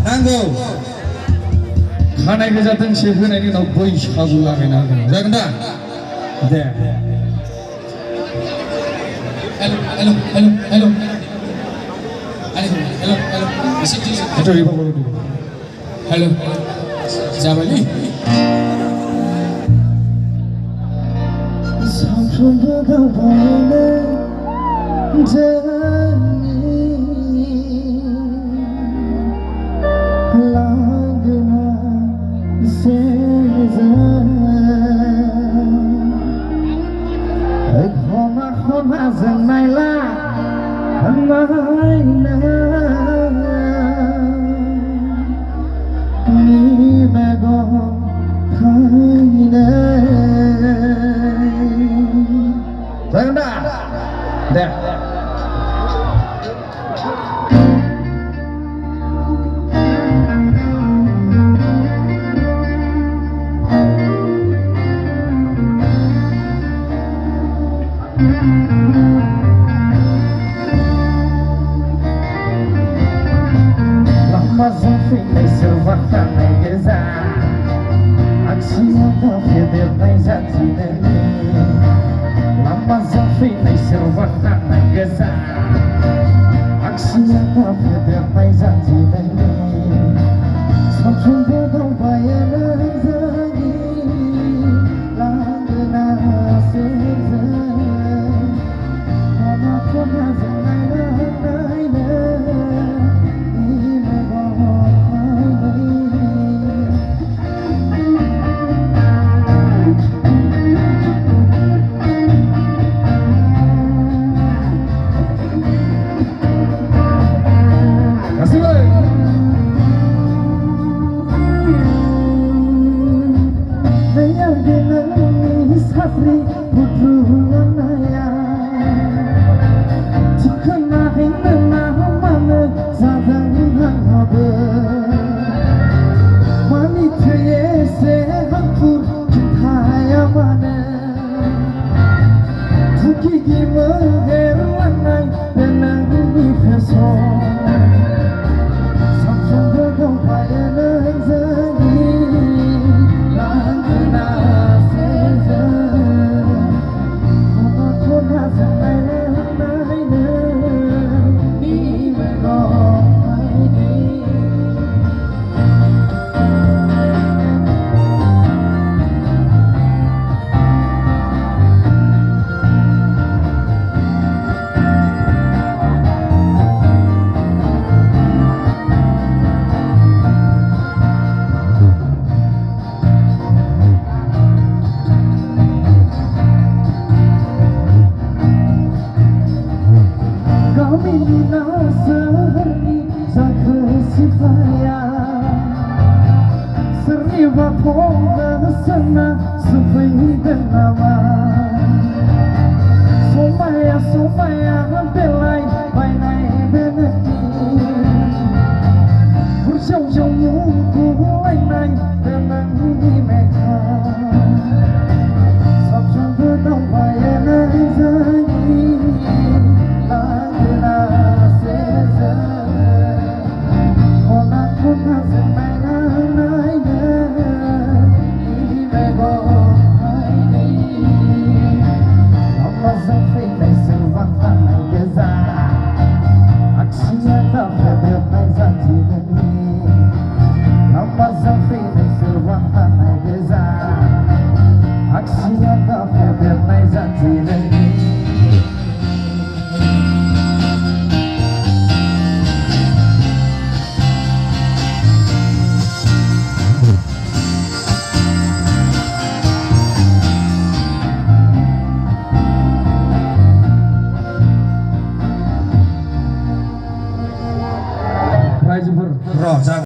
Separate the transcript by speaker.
Speaker 1: नांगौ खानाय गोजा दोंसे होनायनि उनाव बैसागु लागायना होगोन जागोन दा दे
Speaker 2: hello hello hello hello hello hello
Speaker 1: এটা রিভাব করে দিব
Speaker 2: हेलो जाबायलै
Speaker 3: सानफ्रोमबो दावबायनो जोंनि लांगोना सेरजों खना खना जों नायला नायना नि मेगन थायनाय जागोन दा दे lampazın feyleşi vatanı gezer aksiyon tafyedir neyzatini lampazın feyleşi vatanı gezer aksiyon tafyedir neyzatini saçımda dalbayanı zagi langına sezin kona kona zenayla nayla
Speaker 1: रायजोफोर र' जागोन